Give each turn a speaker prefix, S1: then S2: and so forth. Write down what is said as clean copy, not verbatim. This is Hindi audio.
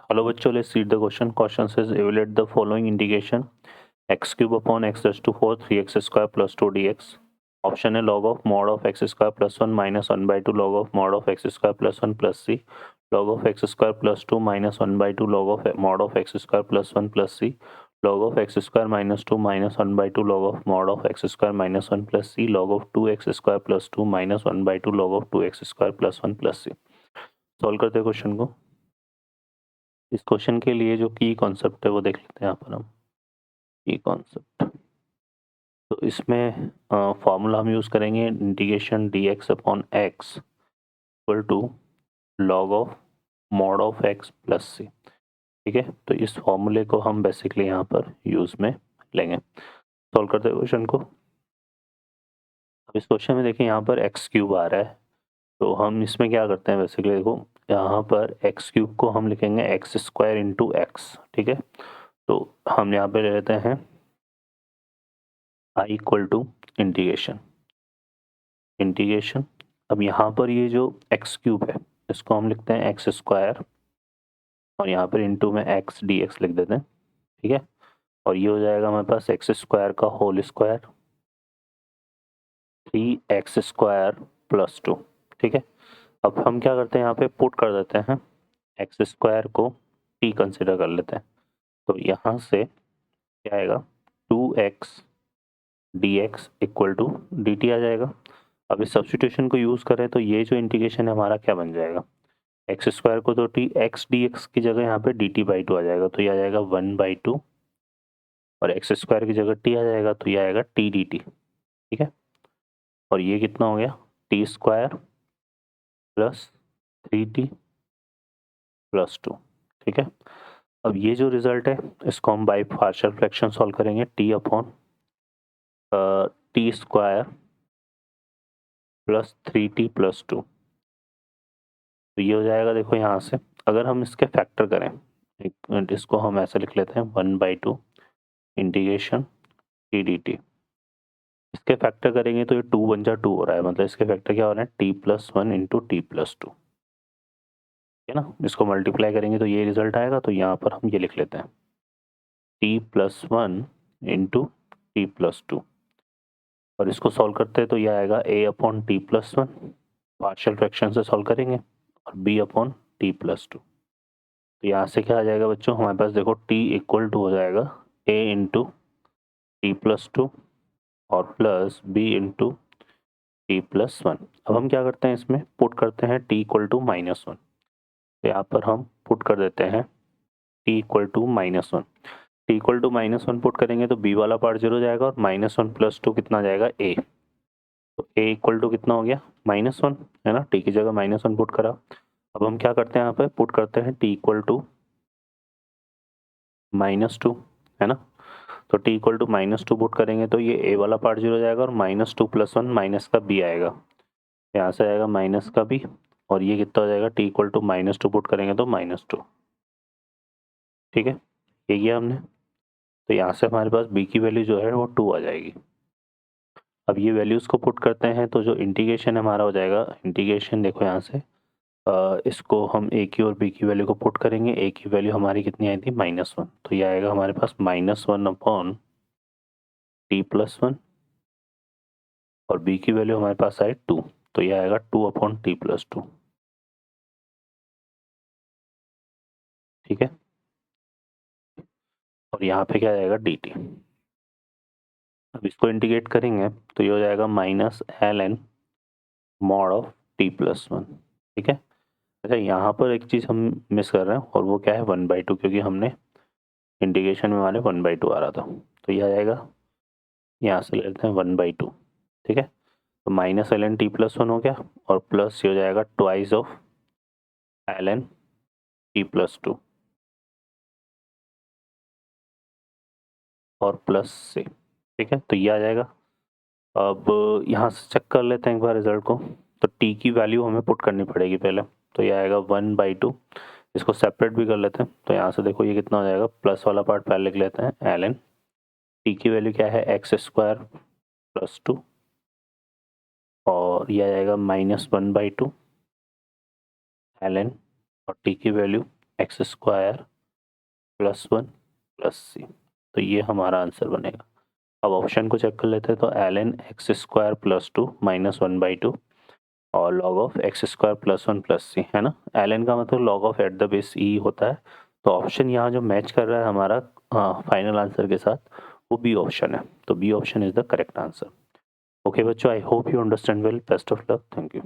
S1: हेलो बच्चों, let's read the question. Question says evaluate the following integration x cube upon x raised to 4 3x square plus 2 dx. Option है log of mod of x square plus 1 minus 1 by 2 log of mod of x square plus 1 plus c, log of x square plus 2 minus 1 by 2 log of mod of x square plus 1 plus c, log of x square minus 2 minus 1 by 2 log of mod of x square minus 1 plus c, log of 2x square plus 2 minus 1 by 2 log of 2x square plus 1 plus c. Solve करते हैं क्वेश्चन को. इस क्वेश्चन के लिए जो की कॉन्सेप्ट है वो देख लेते हैं यहाँ पर हम. की कॉन्सेप्ट, तो इसमें फॉर्मूला हम यूज़ करेंगे integration dx upon x equal to log of mod of x plus c. ठीक है, तो इस फॉर्मूले को हम बेसिकली यहाँ पर यूज़ में लेंगे. सॉल्व करते हैं क्वेश्चन को. अब इस क्वेश्चन में देखिए यहाँ पर एक्स क्यूब आ रहा है, तो हम इसमें क्या करते हैं बेसिकली, देखो यहाँ पर एक्स क्यूब को हम लिखेंगे एक्स स्क्वायर इंटू एक्स. ठीक है, तो हम यहाँ पे ले लेते हैं आई इक्वल टू इंटीग्रेशन. अब यहाँ पर ये जो एक्स क्यूब है इसको हम लिखते हैं एक्स स्क्वायर और यहाँ पर इंटू में एक्स डी एक्स लिख देते हैं. ठीक है, और ये हो जाएगा हमारे पास एक्स स्क्वायर का whole square 3x square plus 2. ठीक है, अब हम क्या करते हैं यहाँ पे पुट कर देते हैं एक्स स्क्वायर को t कंसिडर कर लेते हैं. तो यहाँ से क्या आएगा 2x dx equal to dt आ जाएगा. अब इस सब्स्टिट्यूशन को यूज़ करें तो ये जो इंटीग्रेशन है हमारा क्या बन जाएगा, एक्स स्क्वायर को तो टी एक्स डी एक्स की जगह यहाँ पे डी टी बाई टू आ जाएगा, तो ये आ जाएगा 1/2 और एक्स स्क्वायर की जगह टी आ जाएगा तो ये आएगा टी डी टी. ठीक है, और ये कितना हो गया T square plus 3t plus 2. ठीक है, अब ये जो रिजल्ट है इसको हम बाई पार्शियल फ्रैक्शन सॉल्व करेंगे. T upon T square plus 3t plus 2. तो ये हो जाएगा, देखो यहाँ से अगर हम इसके फैक्टर करें, एक मिनट इसको हम ऐसे लिख लेते हैं 1/2 इंटीग्रेशन टी डी टी. इसके फैक्टर करेंगे तो ये 2 बन जा 2 हो रहा है, मतलब इसके फैक्टर क्या हो रहा है T plus 1 into T plus 2. है ना, इसको मल्टीप्लाई करेंगे तो ये रिजल्ट आएगा, तो यहाँ पर हम ये लिख लेते हैं T plus 1 into T plus 2. और इसको सॉल्व करते हैं तो ये आएगा a upon T plus 1, partial fraction से सॉल्व करेंगे, और b अपॉन टी प्लस 2. तो यहाँ से क्या आ जाएगा बच्चों, हमारे पास देखो t इक्वल टू हो जाएगा a इंटू टी प्लस 2 और plus b into T plus 1. अब हम क्या करते हैं इसमें पुट करते हैं t इक्वल टू -1. तो यहाँ पर हम पुट कर देते हैं t equal to -1. t equal to -1 put करेंगे तो b वाला पार्ट 0 जाएगा और -1 प्लस 2 कितना जाएगा a. तो a इक्वल टू कितना हो गया -1, है ना, t की जगह -1 पुट करा. अब हम क्या करते हैं यहाँ पे पुट करते हैं t इक्वल टू -2, है ना. तो t इक्वल टू -2 पुट करेंगे तो ये a वाला पार्ट 0 जाएगा और -2 प्लस 1 माइनस का b आएगा. यहाँ से आएगा माइनस का b और ये कितना हो जाएगा t इक्वल टू -2 पुट करेंगे तो -2. ठीक है, ये किया हमने, तो यहाँ से हमारे पास b की वैल्यू जो है वो 2 आ जाएगी. अब ये वैल्यूज़ को पुट करते हैं तो जो इंटीग्रेशन हमारा हो जाएगा, इंटीग्रेशन देखो यहाँ से इसको हम a की और b की वैल्यू को पुट करेंगे. a की वैल्यू हमारी कितनी आई थी -1, तो ये आएगा हमारे पास -1 अपॉन टी प्लस 1 और b की वैल्यू हमारे पास आई 2, तो ये आएगा 2 अपॉन टी प्लस 2. ठीक है, और यहाँ पे क्या आएगा डी टी. अब इसको इंटीग्रेट करेंगे तो ये हो जाएगा -ln mod of T plus 1. ठीक है, अच्छा यहाँ पर एक चीज़ हम मिस कर रहे हैं और वो क्या है 1/2, क्योंकि हमने इंटीग्रेशन में हमारे 1/2 आ रहा था. तो ये आ जाएगा, यहाँ से ले लेते हैं 1/2. ठीक है, तो -ln t प्लस 1 हो गया और प्लस ये हो जाएगा twice of ln t plus 2 और प्लस से. ठीक है, तो ये आ जाएगा. अब यहाँ से चेक कर लेते हैं एक बार रिजल्ट को. तो t की वैल्यू हमें पुट करनी पड़ेगी पहले, तो ये आएगा 1/2. इसको सेपरेट भी कर लेते हैं, तो यहाँ से देखो ये कितना हो जाएगा, प्लस वाला पार्ट पहले लिख लेते हैं ln t की वैल्यू क्या है एक्स स्क्वायर प्लस 2 और ये आ जाएगा -1/2 ln और t की value x square plus 1 plus C, तो ये हमारा आंसर बनेगा। अब ऑप्शन को चेक कर लेते हैं, तो ln x square plus 2 minus 1/2 और log of x square plus 1 plus C, है ना। ln का मतलब log of at the base e होता है, तो ऑप्शन यहाँ जो मैच कर रहा है हमारा फाइनल आंसर के साथ, वो बी ऑप्शन है, तो B option is the correct answer. Okay बच्चों, I hope you understand well, best of luck, thank you.